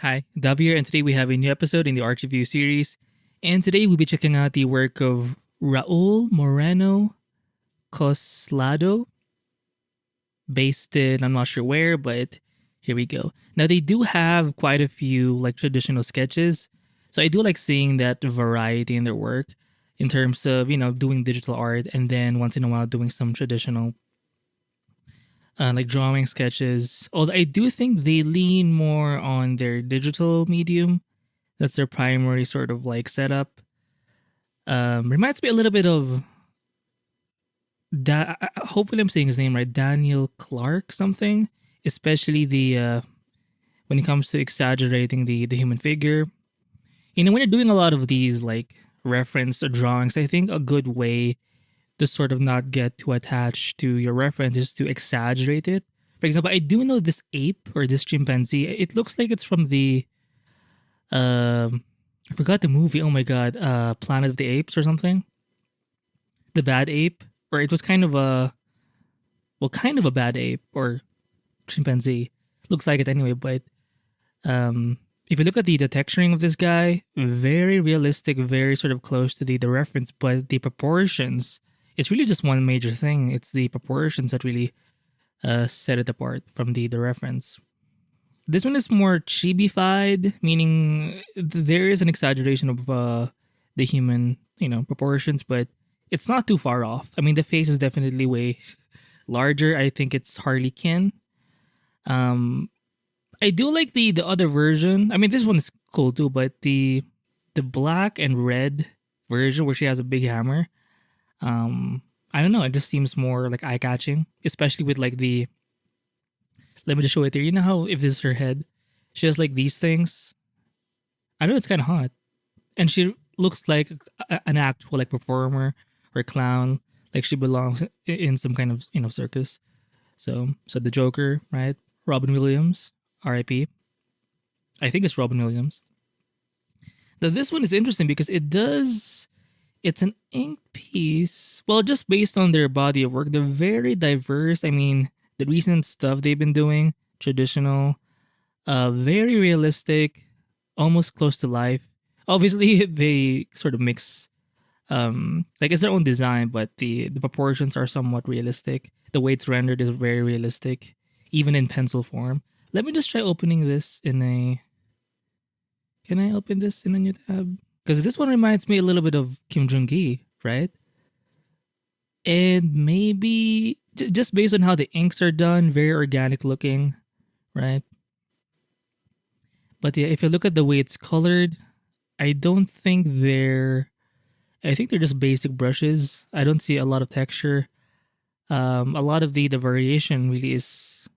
Hi, Dav here, and today we have a new episode in the Art Review series. And today we'll be checking out the work of Raul Moreno Coslado, based in I'm not sure where, but here we go. Now they do have quite a few like traditional sketches, so I do like seeing that variety in their work in terms of doing digital art and then once in a while doing some traditional like drawing sketches. Although I do think they lean more on their digital medium. That's their primary sort of like setup. Reminds me a little bit of hopefully I'm saying his name right, Daniel Clarke something. Especially the when it comes to exaggerating the human figure. When you're doing a lot of these like reference drawings, I think a good way to sort of not get too attached to your reference is to exaggerate it. For example, I do know this ape or this chimpanzee. It looks like it's from the I forgot the movie. Oh my god, Planet of the Apes or something. The bad ape, or it was kind of a kind of a bad ape or chimpanzee. Looks like it anyway, but if you look at the texturing of this guy, very realistic, very sort of close to the reference, but the proportions, it's really just one major thing. It's the proportions that really set it apart from the reference. This one is more chibi-fied, meaning there is an exaggeration of the human, proportions, but it's not too far off. I mean, the face is definitely way larger. I think it's Harlequin. I do like the other version. I mean, this one is cool too, but the black and red version where she has a big hammer. I don't know. It just seems more like eye catching, especially with like the. Let me just show it here. You know how if this is her head, she has like these things. I know it's kind of hot, and she looks like an actual like performer or clown, like she belongs in some kind of circus. So the Joker, right? Robin Williams, R.I.P. I think it's Robin Williams. Now this one is interesting because it's an ink piece. Well, just based on their body of work, they're very diverse. I mean, the recent stuff they've been doing, traditional, very realistic, almost close to life. Obviously, they sort of mix, like it's their own design, but the proportions are somewhat realistic. The way it's rendered is very realistic, even in pencil form. Let me just try opening this in a. Can I open this in a new tab? Because this one reminds me a little bit of Jung Gi, right? And maybe just based on how the inks are done, very organic looking, right? But yeah, if you look at the way it's colored, I don't think they're. I think they're just basic brushes. I don't see a lot of texture. A lot of the variation really is.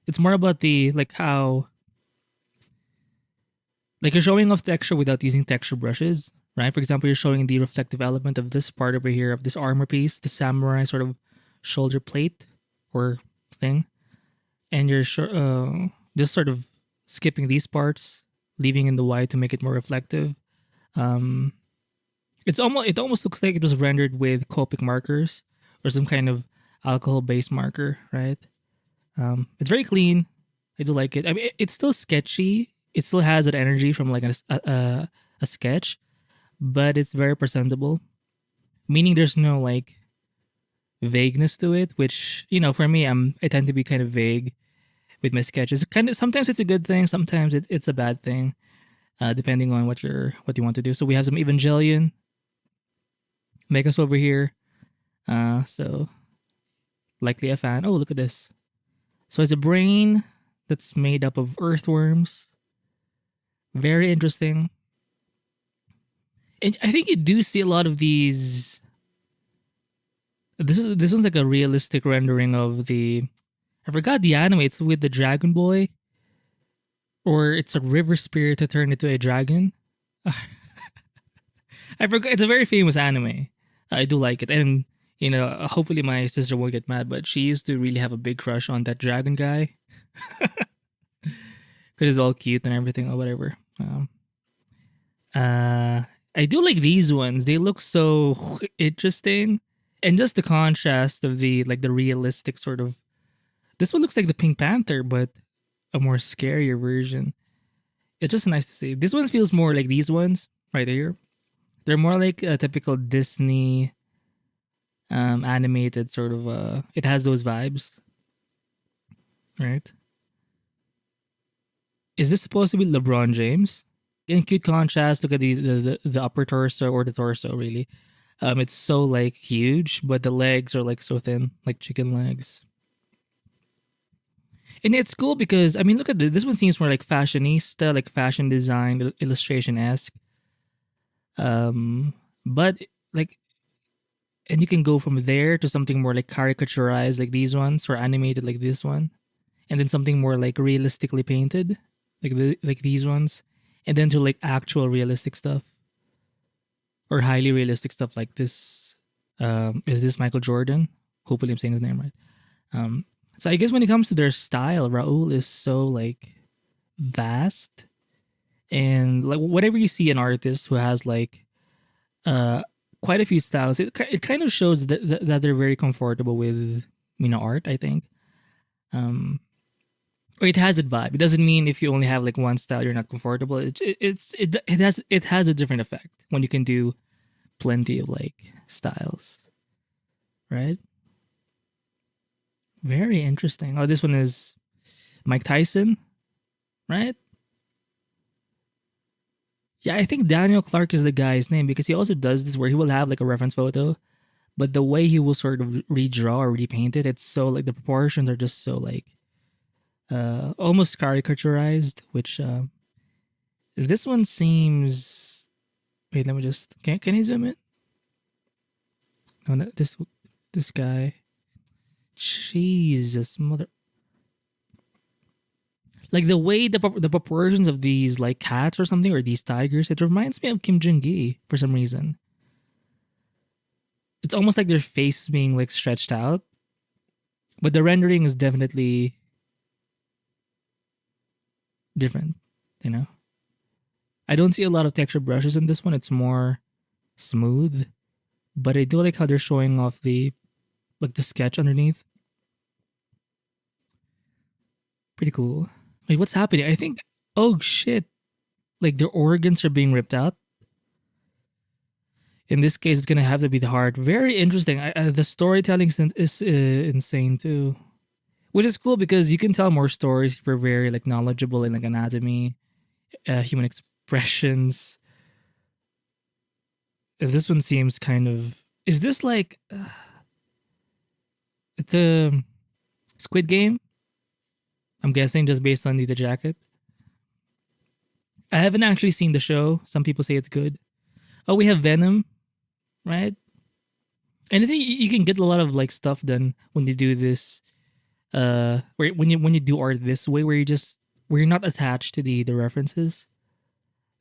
It's more about the like how. Like you're showing off texture without using texture brushes, right? For example, you're showing the reflective element of this part over here of this armor piece, the samurai sort of shoulder plate or thing, and you're just sort of skipping these parts, leaving in the white to make it more reflective. Um, it almost looks like it was rendered with Copic markers or some kind of alcohol-based marker, right? It's very clean. I do like it. I mean, it's still sketchy. It still has that energy from like a sketch, but it's very presentable. Meaning there's no like vagueness to it, which for me, I tend to be kind of vague with my sketches. Kind of sometimes it's a good thing, sometimes it's a bad thing, depending on what you want to do. So we have some Evangelion, make us over here. So likely a fan. Oh, look at this. So it's a brain that's made up of earthworms. Very interesting. And I think you do see a lot of these. This one's like a realistic rendering of the. I forgot the anime. It's with the Dragon Boy, or it's a river spirit that turned into a dragon. I forgot. It's a very famous anime. I do like it, and hopefully my sister won't get mad, but she used to really have a big crush on that dragon guy. Because it's all cute and everything or whatever. I do like these ones. They look so interesting, and just the contrast of the realistic sort of. This one looks like the Pink Panther, but a more scarier version. It's just nice to see. This one feels more like these ones right here. They're more like a typical Disney animated sort of. It has those vibes, right? Is this supposed to be LeBron James? In cute contrast, look at the upper torso or the torso really. It's so like huge, but the legs are like so thin, like chicken legs. And it's cool because I mean, look at this one seems more like fashionista, like fashion design, illustration esque. But like, and you can go from there to something more like caricaturized, like these ones, or animated, like this one, and then something more like realistically painted, like these ones, and then to like actual realistic stuff or highly realistic stuff like this. Is this Michael Jordan? Hopefully, I'm saying his name right. So I guess when it comes to their style, Raul is so like vast, and like whatever you see an artist who has like uh quite a few styles, it kind of shows that they're very comfortable with art. I think, or it has that vibe. It doesn't mean if you only have like one style you're not comfortable. It has a different effect when you can do plenty of like styles, right? Very interesting. Oh, this one is Mike Tyson, right? Yeah, I think Daniel Clarke is the guy's name because he also does this where he will have like a reference photo, but the way he will sort of redraw or repaint it, it's so like the proportions are just so like almost caricaturized. Which this one seems. Wait, let me just can I zoom in? Oh, no, this guy. Jesus mother. Like the way the proportions of these like cats or something or these tigers, it reminds me of Kim Jung Gi for some reason. It's almost like their face is being like stretched out, but the rendering is definitely different. You know, I don't see a lot of texture brushes in this one. It's more smooth, but I do like how they're showing off the like the sketch underneath. Pretty cool. Wait, what's happening? I think. Oh shit! Like their organs are being ripped out. In this case, it's gonna have to be the heart. Very interesting. The storytelling is insane too, which is cool because you can tell more stories if you're very like knowledgeable in like anatomy, human expressions. This one seems kind of. Is this like the Squid Game? I'm guessing just based on the jacket. I haven't actually seen the show. Some people say it's good. Oh, we have Venom, right? And I think you can get a lot of like stuff done when you do this. When you do art this way, where you're not attached to the references.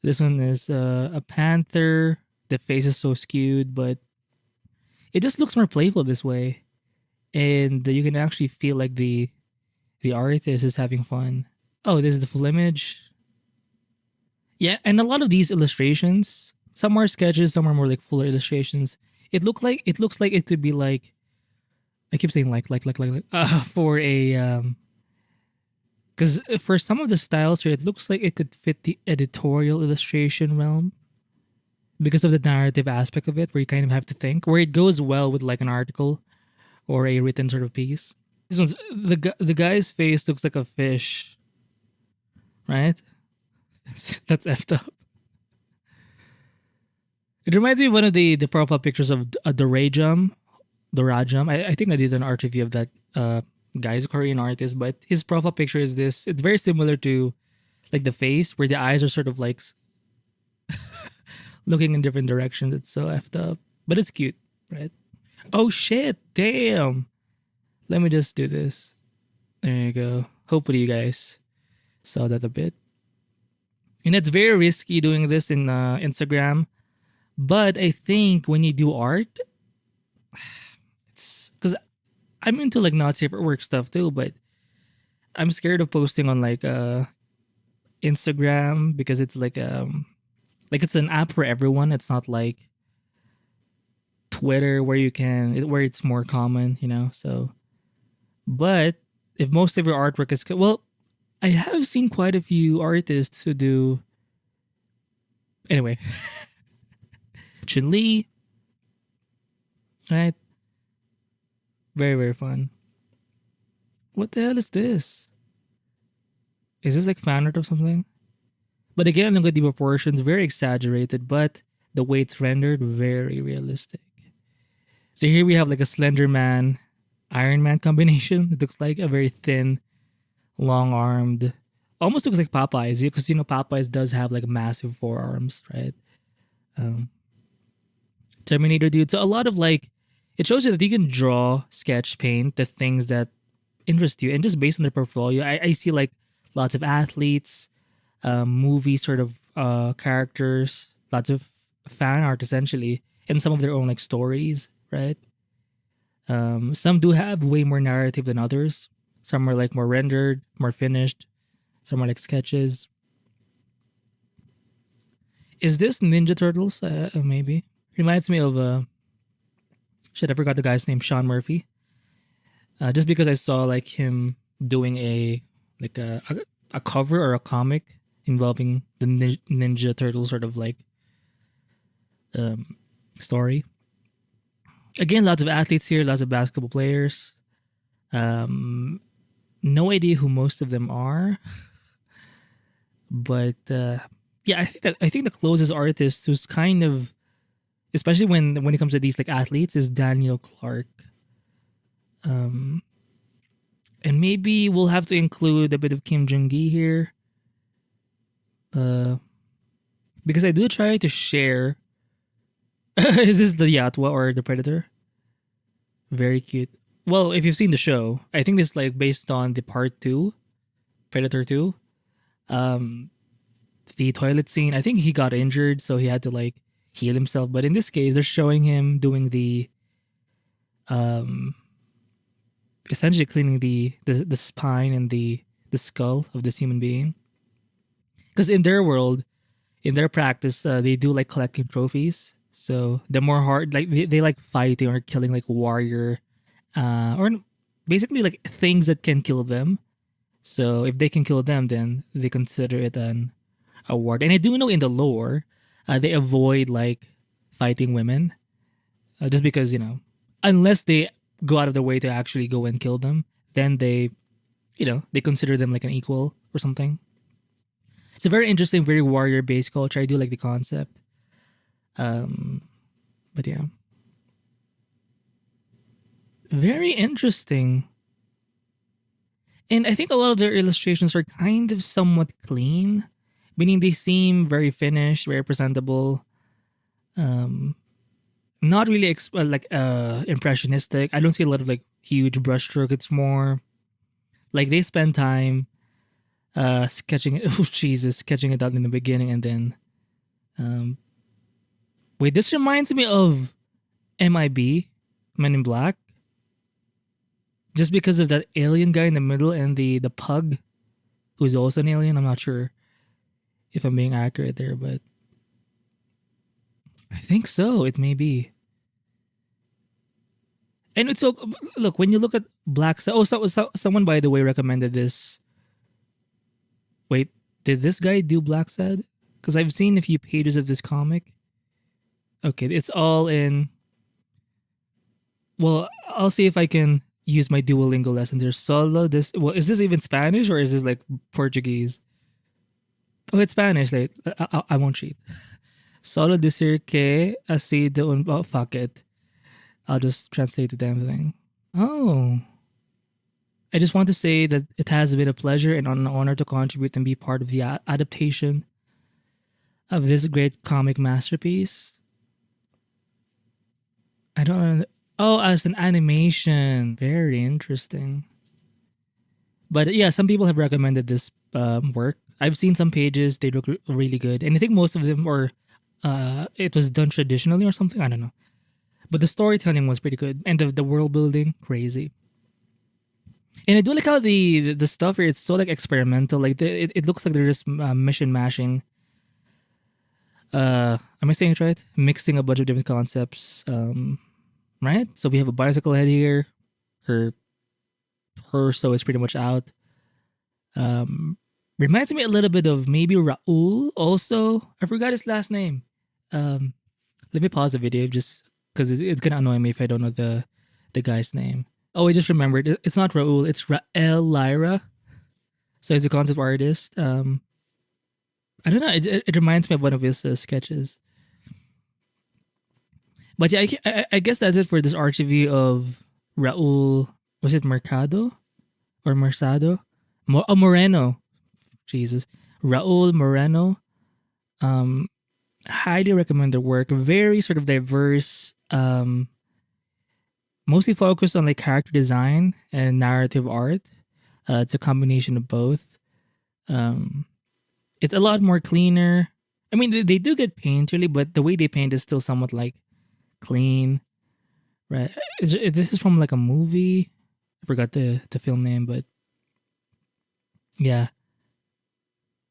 This one is a panther. The face is so skewed, but it just looks more playful this way, and you can actually feel like the artist is having fun. Oh, this is the full image. Yeah, and a lot of these illustrations, some are sketches, some are more like fuller illustrations. It looks like it could be like I keep saying for a because for some of the styles here, it looks like it could fit the editorial illustration realm because of the narrative aspect of it, where you kind of have to think, where it goes well with like an article or a written sort of piece. This one's the guy's face looks like a fish, right? That's effed up. It reminds me of one of the profile pictures of the Rajam. The Rajam. I think I did an art review of that guy's a Korean artist, but his profile picture is this. It's very similar to like the face where the eyes are sort of like looking in different directions. It's so effed up. But it's cute, right? Oh shit, damn. Let me just do this. There you go. Hopefully you guys saw that a bit. And it's very risky doing this in Instagram. But I think when you do art, it's because I'm into like not safe for work stuff too, but I'm scared of posting on like Instagram because it's like it's an app for everyone. It's not like Twitter where you can where it's more common, you know. So, but if most of your artwork is well, I have seen quite a few artists who do. Anyway, Chun Li, right? Very, very fun. What the hell is this? Is this like fan art of something? But again, look at the proportions, very exaggerated, but the way it's rendered, very realistic. So here we have like a Slender Man, Iron Man combination. It looks like a very thin, long armed, almost looks like Popeyes, because Popeyes does have like massive forearms, right? Um, Terminator dude. So a lot of like, it shows you that you can draw, sketch, paint the things that interest you, and just based on their portfolio, I see like lots of athletes, movie sort of characters, lots of fan art essentially, and some of their own like stories, right? Some do have way more narrative than others. Some are like more rendered, more finished. Some are like sketches. Is this Ninja Turtles? Maybe reminds me of shit. I forgot the guy's name. Sean Murphy. Just because I saw like him doing like a cover or a comic involving the Ninja Turtles sort of like story. Again, lots of athletes here, lots of basketball players. No idea who most of them are, but yeah, I think the closest artist who's kind of, especially when it comes to these like athletes, is Daniel Clarke. And maybe we'll have to include a bit of Kim Jung Gi here, because I do try to share. Is this the Yatwa or the Predator? Very cute. Well, if you've seen the show, I think this is like based on the part two, Predator 2. Um, the toilet scene. I think he got injured, so he had to like heal himself. But in this case, they're showing him doing the um essentially cleaning the spine and the skull of this human being. Because in their world, in their practice, they do like collecting trophies. So they're more hard, like they like fighting or killing like warrior, or basically like things that can kill them. So if they can kill them, then they consider it an award. And I do know in the lore, they avoid like fighting women, just because unless they go out of their way to actually go and kill them, then they consider them like an equal or something. It's a very interesting, very warrior based culture. I do like the concept. But yeah, very interesting. And I think a lot of their illustrations are kind of somewhat clean, meaning they seem very finished, very presentable. Um, Not really impressionistic. I don't see a lot of like huge brushstroke. It's more like they spend time sketching it. Oh Jesus, sketching it out in the beginning, and then wait. This reminds me of MIB, Men in Black, just because of that alien guy in the middle and the pug, who's also an alien. I'm not sure if I'm being accurate there, but I think so. It may be. And it's so look when you look at Black. Someone by the way recommended this. Wait, did this guy do Black Sad? Because I've seen a few pages of this comic. Okay, it's all in. Well, I'll see if I can use my Duolingo lesson. There's solo. This. Well, is this even Spanish or is this like Portuguese? Oh, it's Spanish. Like I won't cheat. Solo decir que ha sido un. Oh, fuck it. I'll just translate the damn thing. Oh. I just want to say that it has been a pleasure and an honor to contribute and be part of the adaptation of this great comic masterpiece. I don't know. Oh, as an animation. Very interesting. But yeah, some people have recommended this work. I've seen some pages. They look really good. And I think most of them were, it was done traditionally or something. I don't know. But the storytelling was pretty good. And the world building, crazy. And I do like how the stuff here, it's so like experimental. Like it looks like they're just mission mashing. Am I saying it right? Mixing a bunch of different concepts. Right? So we have a bicycle head here. Her torso is pretty much out. Um, Reminds me a little bit of maybe Raul. Also, I forgot his last name. Um, Let me pause the video just because it's gonna annoy me if I don't know the guy's name. Oh, I just remembered. It's not Raul. It's Rael Lyra. So he's a concept artist. I don't know. It reminds me of one of his sketches. But yeah, I guess that's it for this art review of Raul. Was it Mercado or Mercado? Moreno. Jesus, Raul Moreno. Um, Highly recommend their work. Very sort of diverse. Mostly focused on like character design and narrative art. It's a combination of both. Um, it's a lot more cleaner. I mean, they do get painterly, but the way they paint is still somewhat like clean, right? This is from like a movie. I forgot the film name, but yeah.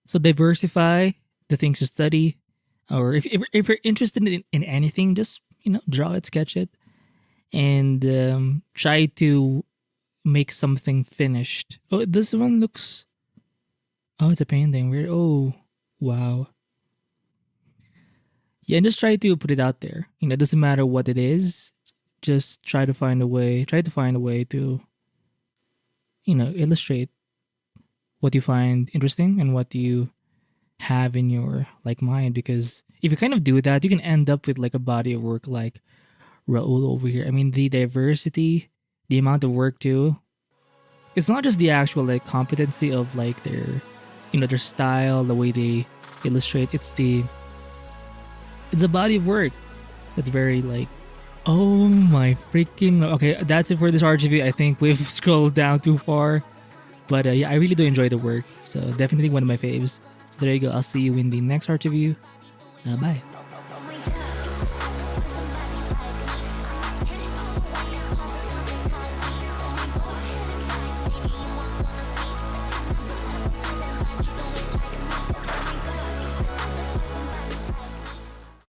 So diversify the things you study, or if you're interested in anything, just draw it, sketch it, and try to make something finished. Oh, this one looks. Oh, it's a painting. Weird. Oh, wow. Yeah, and just try to put it out there. It doesn't matter what it is. Just try to find a way. Try to find a way to, illustrate what you find interesting and what you have in your like mind. Because if you kind of do that, you can end up with like a body of work like Raul over here. I mean, the diversity, the amount of work too. It's not just the actual like competency of like their, their style, the way they illustrate. It's a body of work that's very like, oh my freaking. Okay, that's it for this art review. I think we've scrolled down too far. But yeah, I really do enjoy the work. So definitely one of my faves. So there you go. I'll see you in the next art review. Bye.